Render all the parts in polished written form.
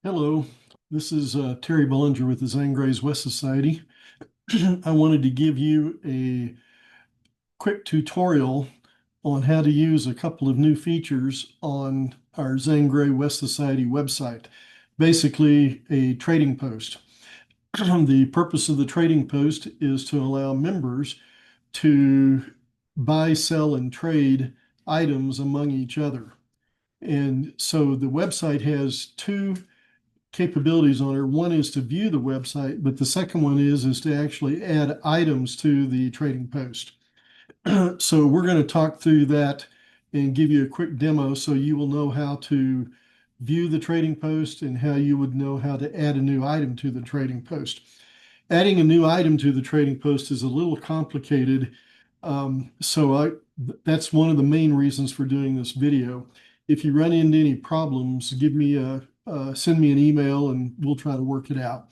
Hello, this is Terry Bollinger with the ZGWS Society. I wanted to give you a quick tutorial on how to use a couple of new features on our ZGWS Society website. Basically, a trading post. The purpose of the trading post is to allow members to buy, sell, and trade items among each other. And so the website has two capabilities on it. One is to view the website, but the second one is to actually add items to the trading post. So we're going to talk through that and give you a quick demo so you will know how to view the trading post and how you would know how to add a new item to the trading post. Adding a new item to the trading post is a little complicated. That's one of the main reasons for doing this video. If you run into any problems, send me an email and we'll try to work it out.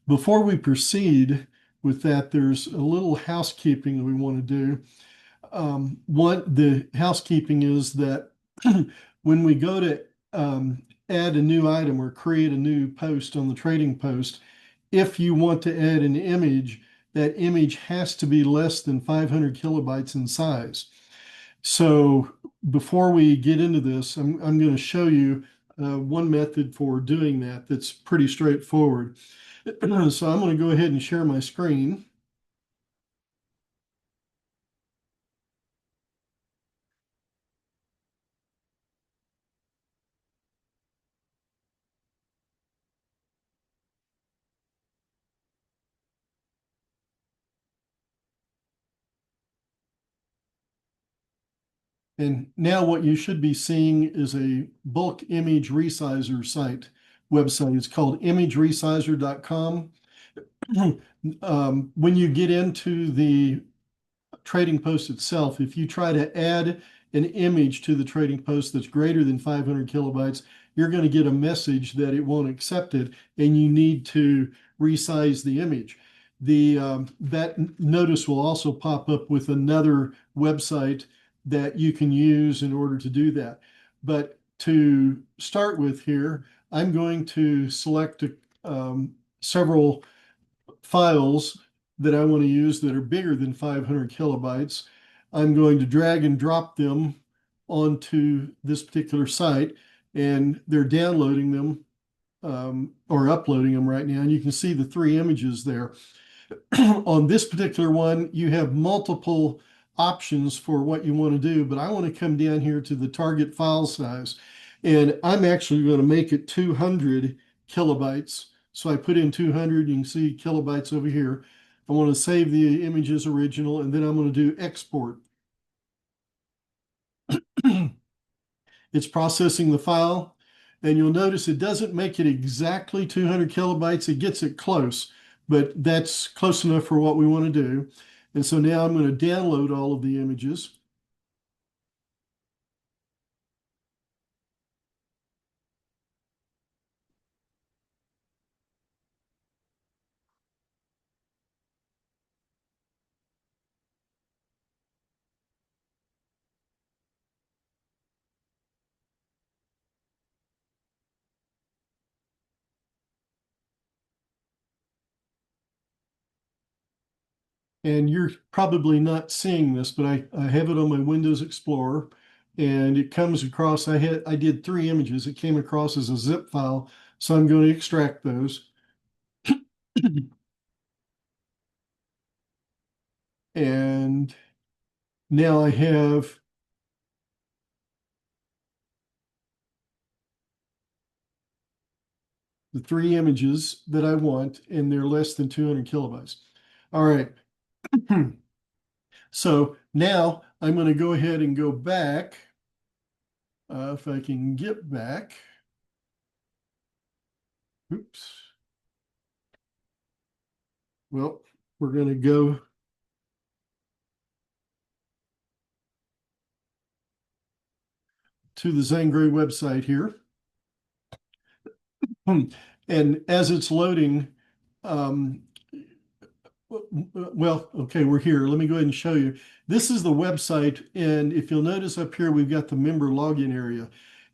Before we proceed with that, there's a little housekeeping that we want to do. The housekeeping is that when we go to add a new item or create a new post on the trading post, if you want to add an image, that image has to be less than 500 kilobytes in size. So before we get into this, I'm going to show you one method for doing that that's pretty straightforward. So I'm going to go ahead and share my screen. And now what you should be seeing is a bulk image resizer site website. It's called imageresizer.com. When you get into the trading post itself, if you try to add an image to the trading post that's greater than 500 kilobytes, you're going to get a message that it won't accept it and you need to resize the image. That notice will also pop up with another website that you can use in order to do that. But to start with here, I'm going to select several files that I want to use that are bigger than 500 kilobytes. I'm going to drag and drop them onto this particular site, and they're downloading them or uploading them right now. And you can see the three images there. On this particular one, you have multiple options for what you want to do, but I want to come down here to the target file size. And I'm actually going to make it 200 kilobytes. So I put in 200, you can see kilobytes over here. I want to save the image as original, and then I'm going to do export. It's processing the file, and you'll notice it doesn't make it exactly 200 kilobytes. It gets it close, but that's close enough for what we want to do. And so now I'm going to download all of the images. And you're probably not seeing this, but I have it on my Windows Explorer, and it comes across. I did three images. It came across as a zip file, so I'm going to extract those. And now I have the three images that I want, and they're less than 200 kilobytes. All right. So now I'm going to go ahead and go back. If I can get back. Oops. Well, we're going to go to the Zangray website here. And as it's loading, um, well, okay, we're here. Let me go ahead and show you. This is the website. And if you'll notice up here, we've got the member login area.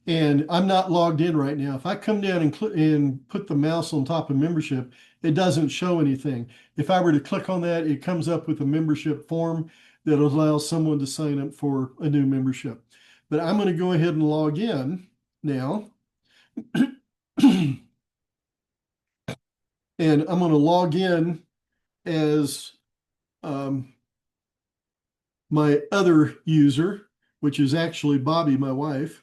And I'm not logged in right now. If I come down and put the mouse on top of membership, it doesn't show anything. If I were to click on that, it comes up with a membership form that allows someone to sign up for a new membership. But I'm going to go ahead and log in now. And I'm going to log in as my other user, which is actually Bobby, my wife.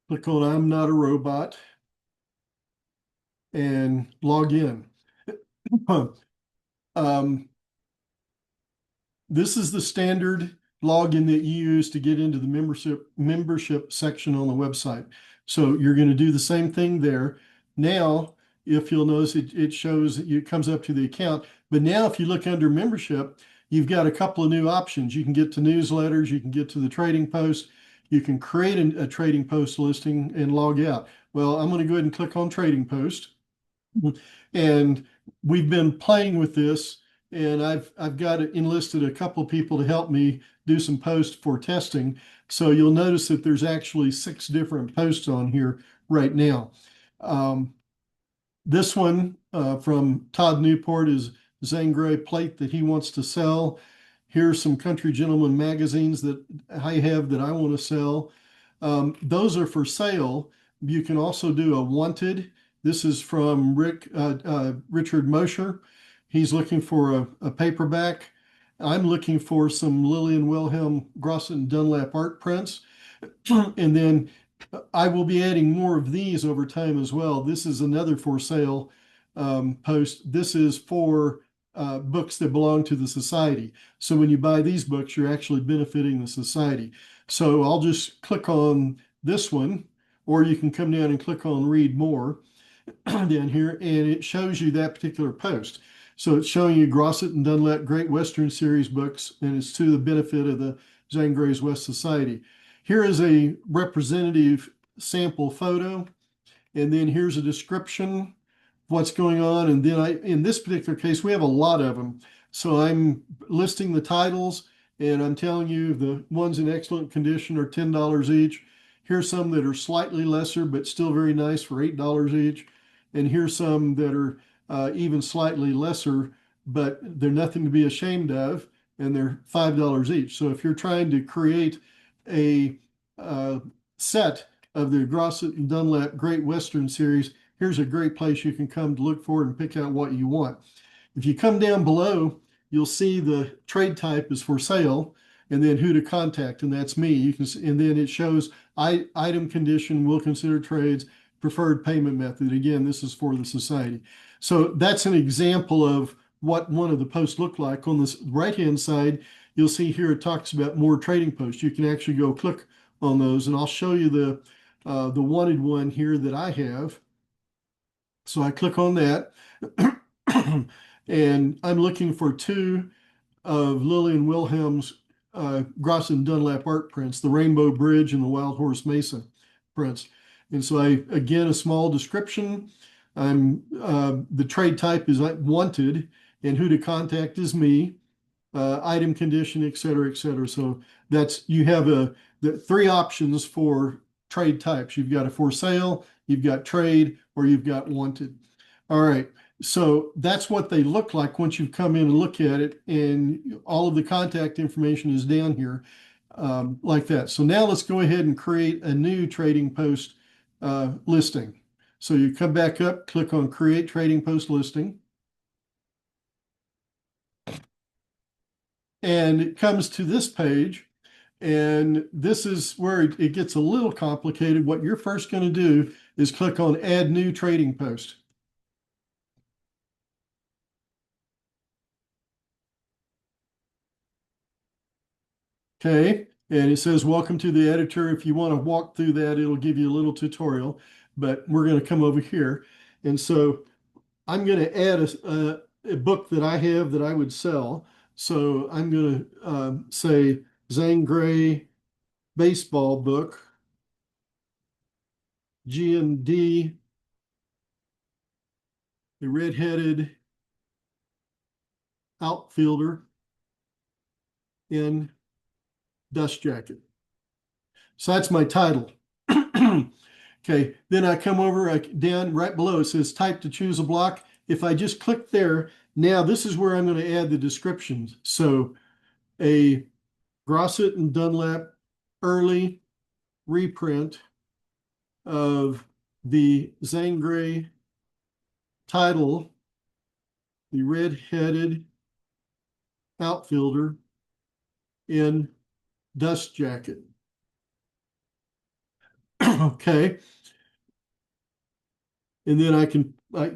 Click on I'm not a robot and log in. Um, this is the standard login that you use to get into the membership section on the website. So you're going to do the same thing there. Now, if you'll notice, it shows that it comes up to the account. But now if you look under membership, you've got a couple of new options. You can get to newsletters, you can get to the trading post, you can create a trading post listing and log out. Well, I'm going to go ahead and click on trading post. And we've been playing with this, and I've got enlisted a couple of people to help me do some posts for testing. So you'll notice that there's actually 6 different posts on here right now. This one from Todd Newport is Zane Grey plate that he wants to sell. Here's some Country Gentleman magazines that I have that I want to sell. Those are for sale. You can also do a wanted. This is from Richard Mosher. He's looking for a paperback. I'm looking for some Lillian Wilhelm Grosset and Dunlap art prints. And then I will be adding more of these over time as well. This is another for sale post. This is for books that belong to the society. So when you buy these books, you're actually benefiting the society. So I'll just click on this one, or you can come down and click on read more down here, and it shows you that particular post. So it's showing you Grosset and Dunlap Great Western Series books, and it's to the benefit of the Zane Grey's West Society. Here is a representative sample photo, and then here's a description of what's going on. And then in this particular case, we have a lot of them. So I'm listing the titles, and I'm telling you the ones in excellent condition are $10 each. Here's some that are slightly lesser, but still very nice for $8 each. And here's some that are even slightly lesser, but they're nothing to be ashamed of, and they're $5 each. So if you're trying to create a set of the Grosset and Dunlap Great Western Series, here's a great place you can come to look for it and pick out what you want. If you come down below, you'll see the trade type is for sale, and then who to contact, and that's me. You can, and then it shows item condition, will consider trades, preferred payment method. Again, this is for the society. So that's an example of what one of the posts look like. On this right-hand side, you'll see here it talks about more trading posts. You can actually go click on those, and I'll show you the wanted one here that I have. So I click on that, and I'm looking for 2 of Lillian Wilhelm's Grosset and Dunlap art prints, the Rainbow Bridge and the Wild Horse Mesa prints. And so again, a small description. The trade type is wanted, and who to contact is me. Item condition, et cetera, et cetera. So you have the 3 options for trade types. You've got a for sale, you've got trade, or you've got wanted. All right. So that's what they look like once you've come in and look at it, and all of the contact information is down here like that. So now let's go ahead and create a new trading post listing. So you come back up, click on Create Trading Post Listing, and it comes to this page. And this is where it gets a little complicated. What you're first going to do is click on Add New Trading Post. Okay, and it says, welcome to the editor. If you want to walk through that, it'll give you a little tutorial, but we're going to come over here. And so I'm going to add a book that I have that I would sell. So I'm going to say Zane Grey baseball book. GMD, a red-headed outfielder in dust jacket. So that's my title. Okay, then I come over down right below. It says type to choose a block. If I just click there, now this is where I'm going to add the descriptions. So a Grosset and Dunlap early reprint of the Zangray title, the red-headed outfielder in dust jacket. Okay. And then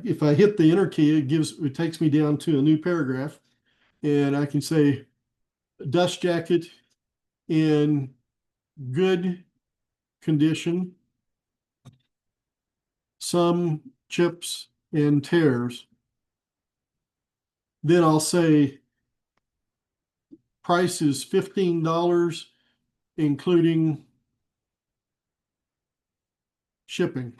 if I hit the enter key, it takes me down to a new paragraph, and I can say dust jacket in good condition, some chips and tears. Then I'll say price is $15, including shipping.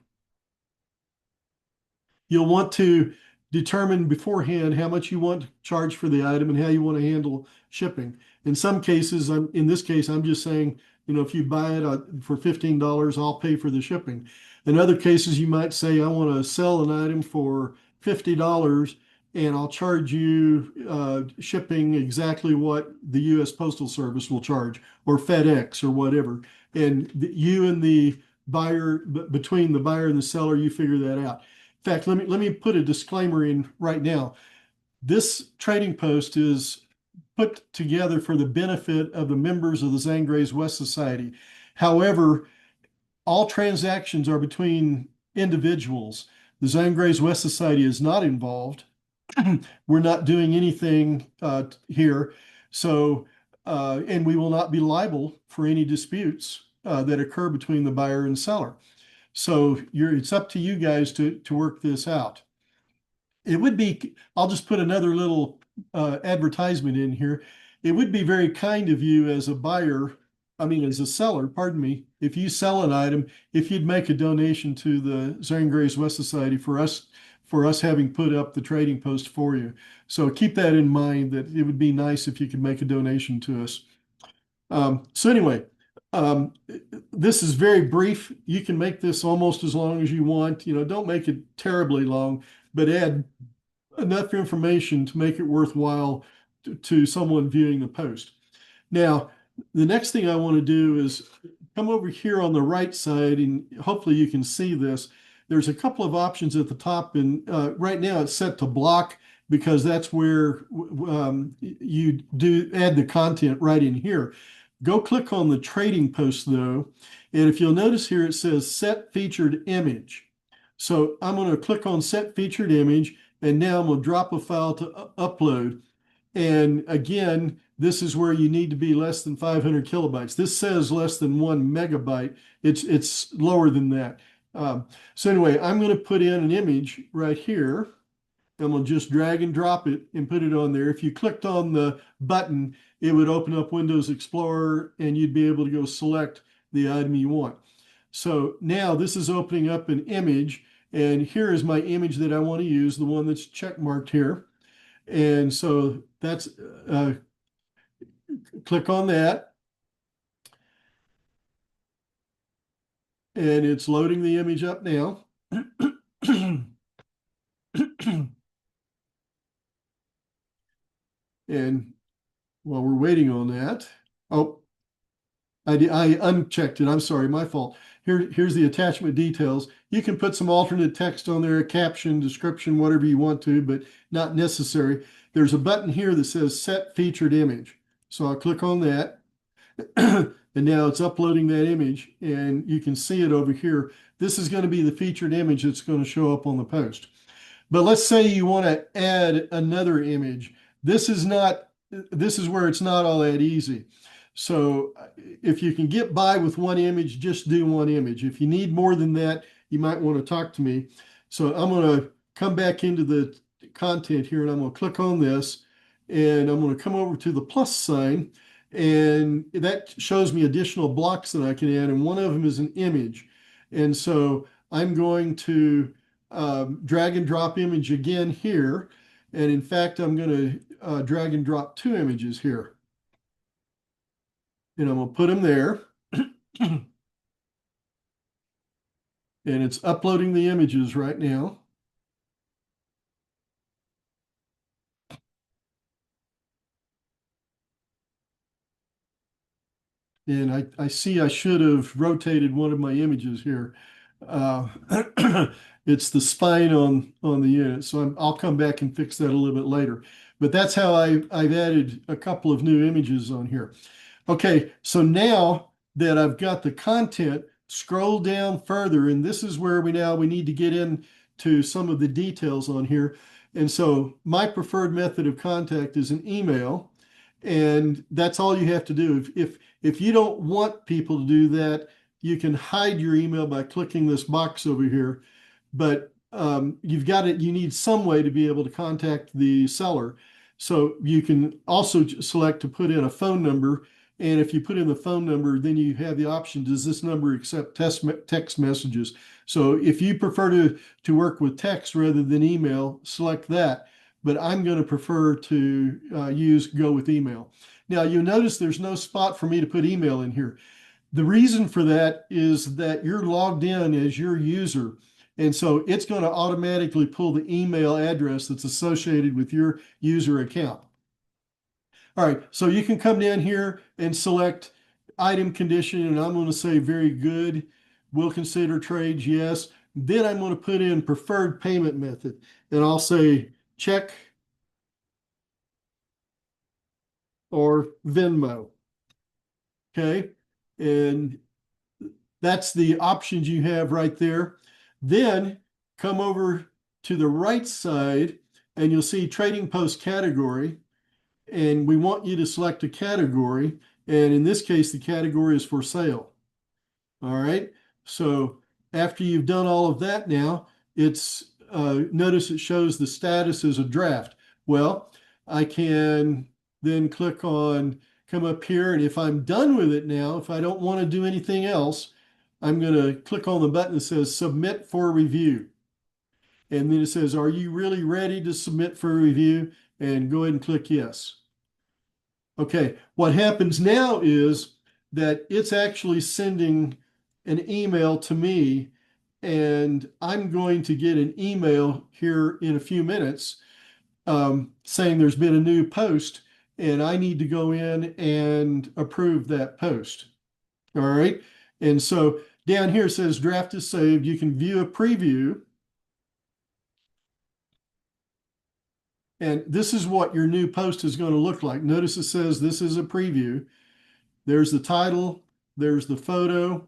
You'll want to determine beforehand how much you want to charge for the item and how you want to handle shipping. In some cases, in this case, I'm just saying, if you buy it for $15, I'll pay for the shipping. In other cases, you might say, I want to sell an item for $50 and I'll charge you shipping exactly what the U.S. Postal Service will charge, or FedEx or whatever. And you and the buyer, between the buyer and the seller, you figure that out. In fact, let me put a disclaimer in right now. This trading post is put together for the benefit of the members of the Zangrays West Society. However, all transactions are between individuals. The Zangrays West Society is not involved. We're not doing anything here. So, and we will not be liable for any disputes that occur between the buyer and seller. So it's up to you guys to work this out. It would be, I'll just put another little advertisement in here. It would be very kind of you as a buyer, as a seller, pardon me, if you sell an item, if you'd make a donation to the Zangrays West Society for us having put up the trading post for you. So keep that in mind, that it would be nice if you could make a donation to us. So anyway, this is very brief. You can make this almost as long as you want. Don't make it terribly long, but add enough information to make it worthwhile to someone viewing the post. Now, the next thing I want to do is come over here on the right side, and hopefully you can see this. There's a couple of options at the top, and right now it's set to block because that's where you do add the content right in here. Go click on the trading post though, and if you'll notice here, it says set featured image. So I'm going to click on set featured image, and now I'm going to drop a file to upload. And again, this is where you need to be less than 500 kilobytes. This says less than 1 megabyte. It's lower than that. So anyway, I'm going to put in an image right here. I'm going to just drag and drop it and put it on there. If you clicked on the button, it would open up Windows Explorer and you'd be able to go select the item you want. So now this is opening up an image, and here is my image that I want to use, the one that's check marked here. And so that's, click on that. And it's loading the image up now. And while we're waiting on that, oh, I unchecked it. I'm sorry, my fault. Here's the attachment details. You can put some alternate text on there, a caption, description, whatever you want to, but not necessary. There's a button here that says set featured image. So I'll click on that. And now it's uploading that image, and you can see it over here. This is going to be the featured image that's going to show up on the post. But let's say you want to add another image. This is where it's not all that easy. So if you can get by with one image, just do one image. If you need more than that, you might want to talk to me. So I'm going to come back into the content here, and I'm going to click on this, and I'm going to come over to the plus sign, and that shows me additional blocks that I can add, and one of them is an image. And so I'm going to drag and drop image again here. And in fact, I'm going to drag and drop two images here. And I'm going to put them there. And it's uploading the images right now. And I see I should have rotated one of my images here. Uh, it's the spine on the unit, so I'll come back and fix that a little bit later. But that's how I've added a couple of new images on here. Okay, so now that I've got the content, scroll down further, and this is where we need to get into some of the details on here. And so my preferred method of contact is an email, and that's all you have to do. If you don't want people to do that, you can hide your email by clicking this box over here. But you've got it. You need some way to be able to contact the seller. So you can also select to put in a phone number. And if you put in the phone number, then you have the option, does this number accept text messages? So if you prefer to work with text rather than email, select that. But I'm going to prefer to go with email. Now you notice there's no spot for me to put email in here. The reason for that is that you're logged in as your user. And so it's going to automatically pull the email address that's associated with your user account. All right, so you can come down here and select item condition, and I'm going to say very good. We'll consider trades, yes. Then I'm going to put in preferred payment method, and I'll say check or Venmo. Okay, and that's the options you have right there. Then come over to the right side and you'll see trading post category. And we want you to select a category. And in this case, the category is for sale. All right. So after you've done all of that now, notice it shows the status as a draft. Well, I can then come up here, and if I'm done with it now, if I don't want to do anything else, I'm going to click on the button that says submit for review. And then it says, are you really ready to submit for review? And go ahead and click yes. Okay, what happens now is that it's actually sending an email to me, and I'm going to get an email here in a few minutes saying there's been a new post, and I need to go in and approve that post. All right, and so down here it says draft is saved. You can view a preview. And this is what your new post is going to look like. Notice it says this is a preview. There's the title, there's the photo,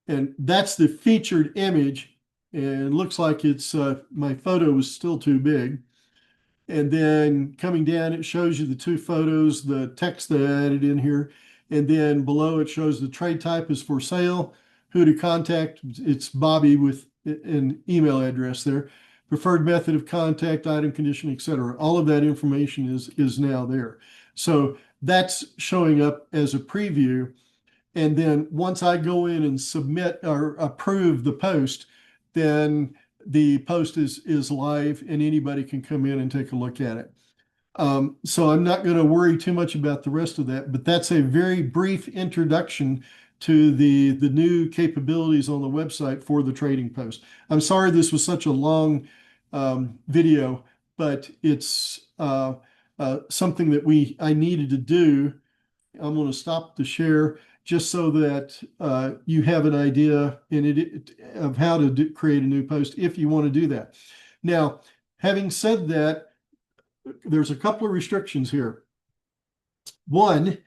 and that's the featured image. And it looks like it's my photo was still too big. And then coming down, it shows you the two photos, the text that I added in here. And then below it shows the trade type is for sale, who to contact. It's Bobby with an email address there. Preferred method of contact, item condition, etc. All of that information is now there. So that's showing up as a preview. And then once I go in and submit or approve the post, then the post is live and anybody can come in and take a look at it. So I'm not going to worry too much about the rest of that, but that's a very brief introduction to the new capabilities on the website for the trading post. I'm sorry this was such a long video, but it's something that I needed to do. I'm going to stop the share just so that you have an idea of how to create a new post if you want to do that. Now, having said that, there's a couple of restrictions here. One,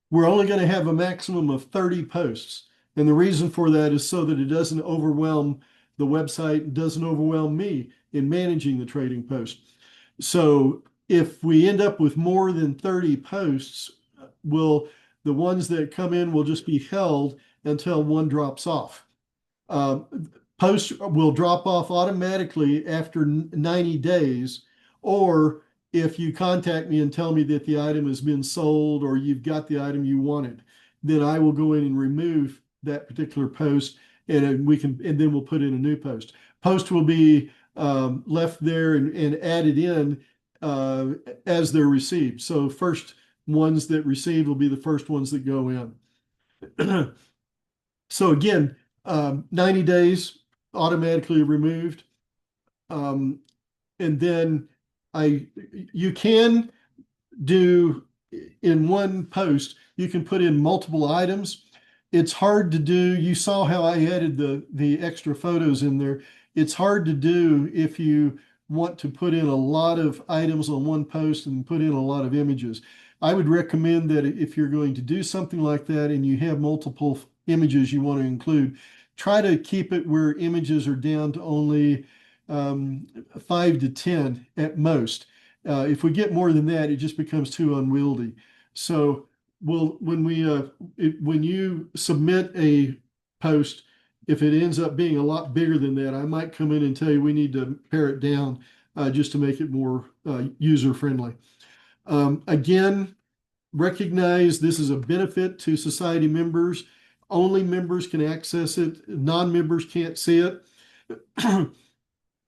we're only going to have a maximum of 30 posts. And the reason for that is so that it doesn't overwhelm the website, doesn't overwhelm me in managing the trading post. So if we end up with more than 30 posts, the ones that come in will just be held until one drops off. Posts will drop off automatically after 90 days, or if you contact me and tell me that the item has been sold or you've got the item you wanted. then I will go in and remove that particular post, and then we'll put in a new post. Post will be left there and added in as they're received. So first ones that receive will be the first ones that go in. So again, 90 days automatically removed. And then you can do in one post, you can put in multiple items. It's hard to do. You saw how I added the extra photos in there. It's hard to do if you want to put in a lot of items on one post and put in a lot of images. I would recommend that if you're going to do something like that and you have multiple images you want to include, try to keep it where images are down to only 5 to 10 at most. If we get more than that, it just becomes too unwieldy. So when you submit a post, if it ends up being a lot bigger than that, I might come in and tell you we need to pare it down just to make it more user friendly. Again, recognize this is a benefit to society members. Only members can access it. Non-members can't see it.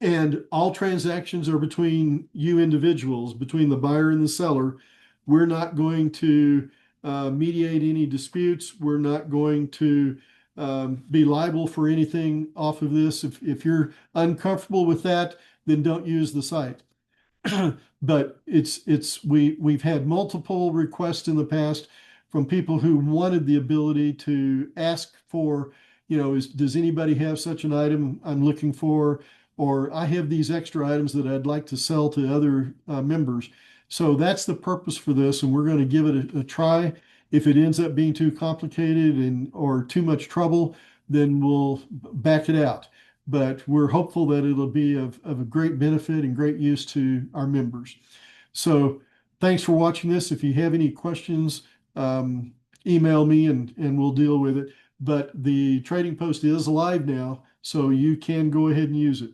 And all transactions are between you individuals, between the buyer and the seller. We're not going to mediate any disputes. We're not going to be liable for anything off of this. If you're uncomfortable with that, then don't use the site. But we've had multiple requests in the past from people who wanted the ability to ask for, does anybody have such an item I'm looking for? Or I have these extra items that I'd like to sell to other members. So that's the purpose for this, and we're going to give it a try. If it ends up being too complicated or too much trouble, then we'll back it out. But we're hopeful that it'll be of a great benefit and great use to our members. So thanks for watching this. If you have any questions, email me and we'll deal with it. But the trading post is live now, so you can go ahead and use it.